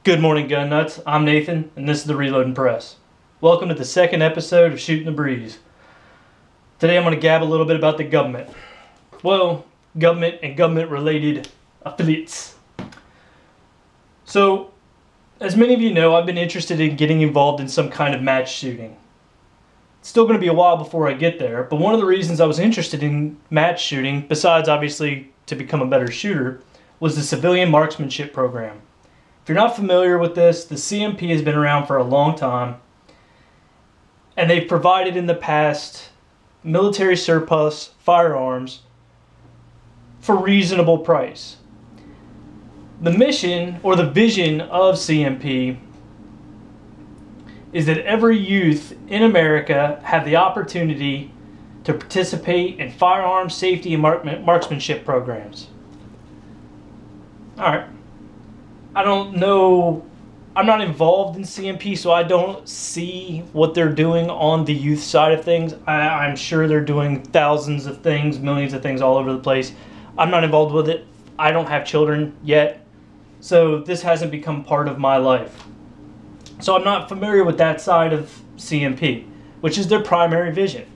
Good morning, gun nuts. I'm Nathan, and this is the Reloading Press. Welcome to the second episode of Shooting the Breeze. Today I'm going to gab a little bit about the government. Well, government and government-related affiliates. So, as many of you know, I've been interested in getting involved in some kind of match shooting. It's still going to be a while before I get there, but one of the reasons I was interested in match shooting, besides obviously to become a better shooter, was the Civilian Marksmanship Program. If you're not familiar with this, the CMP has been around for a long time, and they've provided in the past military surplus firearms for reasonable price. The mission or the vision of CMP is that every youth in America have the opportunity to participate in firearms safety and marksmanship programs. Alright. I don't know, I'm not involved in CMP, so I don't see what they're doing on the youth side of things. I'm sure they're doing thousands of things, millions of things all over the place. I'm not involved with it. I don't have children yet, so this hasn't become part of my life. So I'm not familiar with that side of CMP, which is their primary vision.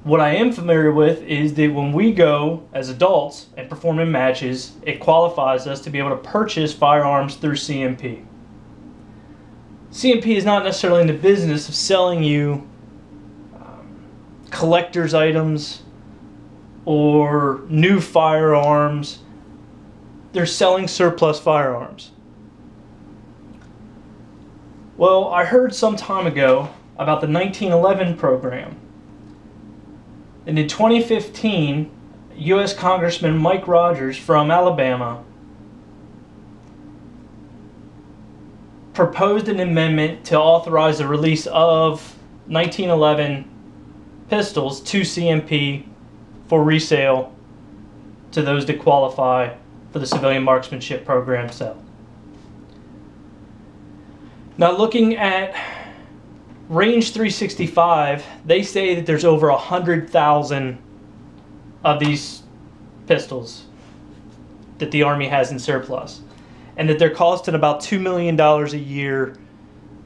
What I am familiar with is that when we go as adults and perform in matches, it qualifies us to be able to purchase firearms through CMP. CMP is not necessarily in the business of selling you collector's items or new firearms. They're selling surplus firearms. Well, I heard some time ago about the 1911 program. And in 2015, U.S. Congressman Mike Rogers from Alabama proposed an amendment to authorize the release of 1911 pistols to CMP for resale to those that qualify for the Civilian Marksmanship Program sale. Now, looking at Range 365, they say that there's over 100,000 of these pistols that the Army has in surplus, and that they're costing about $2 million a year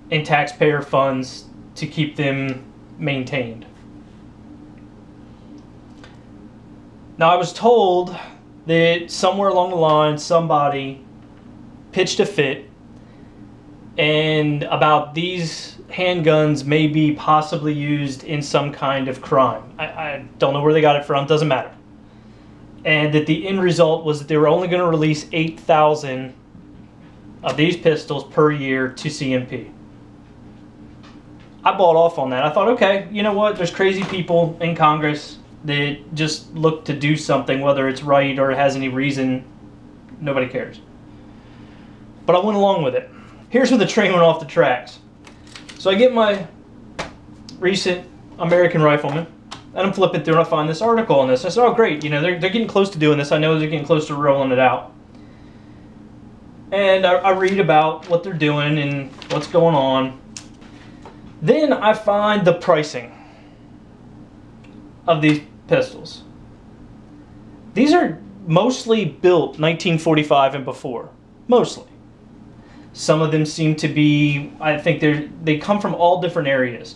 in taxpayer funds to keep them maintained. Now, I was told that somewhere along the line somebody pitched a fit and about these handguns may be possibly used in some kind of crime. I don't know where they got it from, doesn't matter. And that the end result was that they were only going to release 8,000 of these pistols per year to CMP. I bought off on that. I thought, okay, you know what? There's crazy people in Congress that just look to do something, whether it's right or it has any reason. Nobody cares. But I went along with it. Here's where the train went off the tracks. So I get my recent American Rifleman, and I'm flipping through and I find this article on this. I said, oh great, you know, they're getting close to doing this. I know they're getting close to rolling it out. And I read about what they're doing and what's going on. Then I find the pricing of these pistols. These are mostly built 1945 and before, mostly. Some of them seem to be, I think they come from all different areas.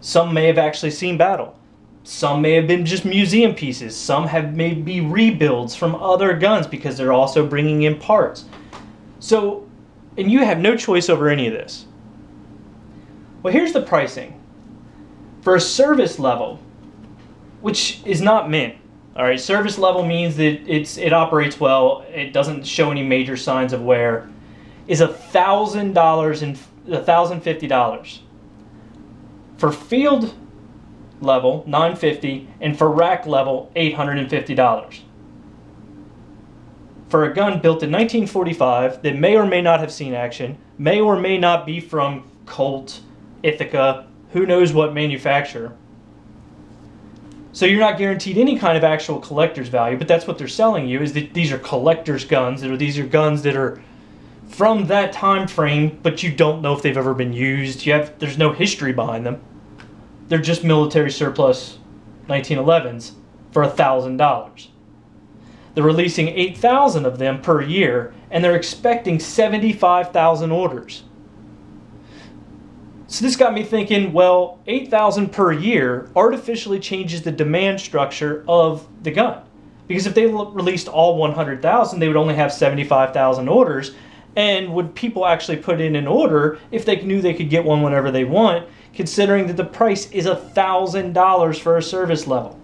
Some may have actually seen battle. Some may have been just museum pieces. Some have maybe rebuilds from other guns because they're also bringing in parts. So, and you have no choice over any of this. Well, here's the pricing. For a service level, which is not mint. All right, service level means that it operates well. It doesn't show any major signs of wear. Is $1,000 and $1,050. For field level, $950, and for rack level, $850. For a gun built in 1945 that may or may not have seen action, may or may not be from Colt, Ithaca, who knows what manufacturer. So you're not guaranteed any kind of actual collector's value, but that's what they're selling you, is that these are collector's guns, or these are guns that are from that time frame, but you don't know if they've ever been used. There's no history behind them. They're just military surplus 1911s for $1,000. They're releasing 8,000 of them per year, and they're expecting 75,000 orders. So this got me thinking, well, 8,000 per year artificially changes the demand structure of the gun. Because if they released all 100,000, they would only have 75,000 orders. And would people actually put in an order if they knew they could get one whenever they want, considering that the price is $1,000 for a service level?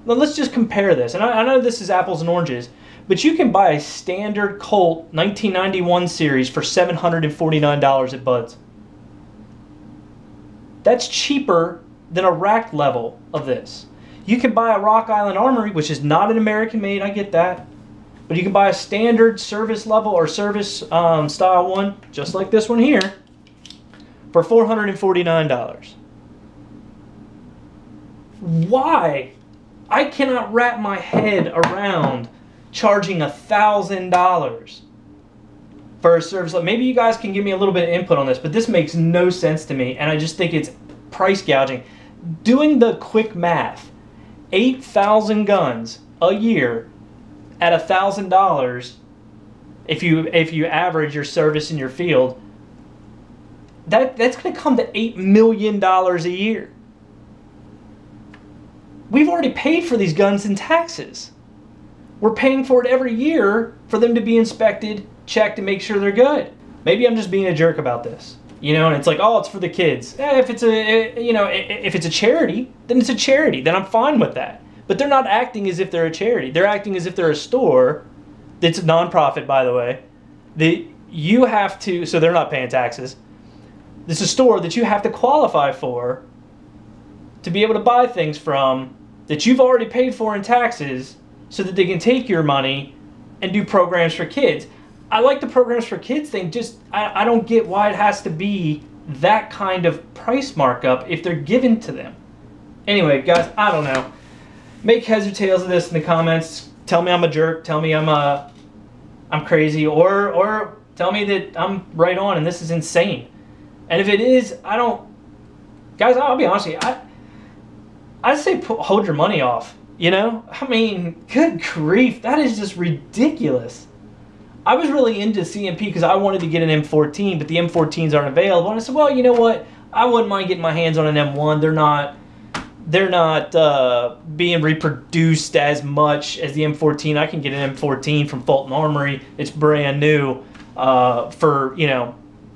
Now let's just compare this. And I know this is apples and oranges, but you can buy a standard Colt 1991 series for $749 at Bud's. That's cheaper than a rack level of this. You can buy a Rock Island Armory, which is not an American made, I get that. But you can buy a standard service level or service style one, just like this one here, for $449. Why? I cannot wrap my head around charging $1,000 for a service level. Maybe you guys can give me a little bit of input on this, but this makes no sense to me, and I just think it's price gouging. Doing the quick math, 8,000 guns a year at $1,000, if you average your service in your field, that's going to come to $8 million a year. We've already paid for these guns in taxes. We're paying for it every year for them to be inspected, checked, and make sure they're good. Maybe I'm just being a jerk about this, you know. And it's like, oh, it's for the kids. If it's a charity, then it's a charity. Then I'm fine with that. But they're not acting as if they're a charity. They're acting as if they're a store. That's a nonprofit, by the way. You have to, so they're not paying taxes. This is a store that you have to qualify for to be able to buy things from that you've already paid for in taxes, so that they can take your money and do programs for kids. I like the programs for kids thing, just I don't get why it has to be that kind of price markup if they're given to them. Anyway, guys, I don't know. Make heads or tails of this in the comments. Tell me I'm a jerk. Tell me I'm crazy, or tell me that I'm right on and this is insane. And if it is, guys, I'll be honest with you. I'd say hold your money off. You know, I mean, good grief, that is just ridiculous. I was really into CMP because I wanted to get an M14, but the M14s aren't available. And I said, well, you know what? I wouldn't mind getting my hands on an M1. They're not being reproduced as much as the M14. I can get an M14 from Fulton Armory. It's brand new for, you know,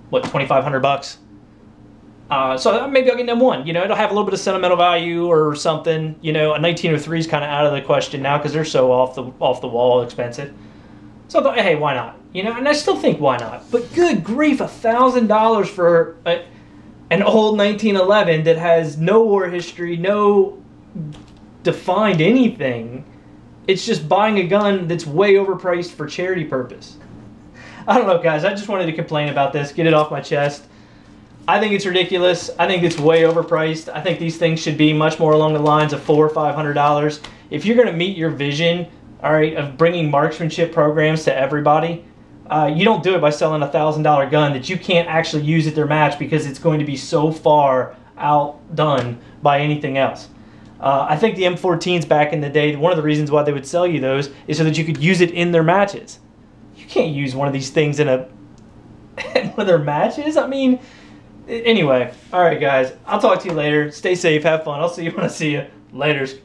what, $2,500. So maybe I'll get an M1. You know, it'll have a little bit of sentimental value or something. You know, a 1903 is kind of out of the question now because they're so off the wall expensive. So I thought, hey, why not? You know, and I still think why not. But good grief, $1,000 for an old 1911 that has no war history, no defined anything. It's just buying a gun that's way overpriced for charity purpose. I don't know, guys. I just wanted to complain about this, get it off my chest. I think it's ridiculous. I think it's way overpriced. I think these things should be much more along the lines of $400 or $500. If you're going to meet your vision, all right, of bringing marksmanship programs to everybody, you don't do it by selling a $1,000 gun that you can't actually use at their match because it's going to be so far outdone by anything else. I think the M14s back in the day, one of the reasons why they would sell you those is so that you could use it in their matches. You can't use one of these things in one of their matches. I mean, anyway, all right, guys. I'll talk to you later. Stay safe. Have fun. I'll see you when I see you. Laters.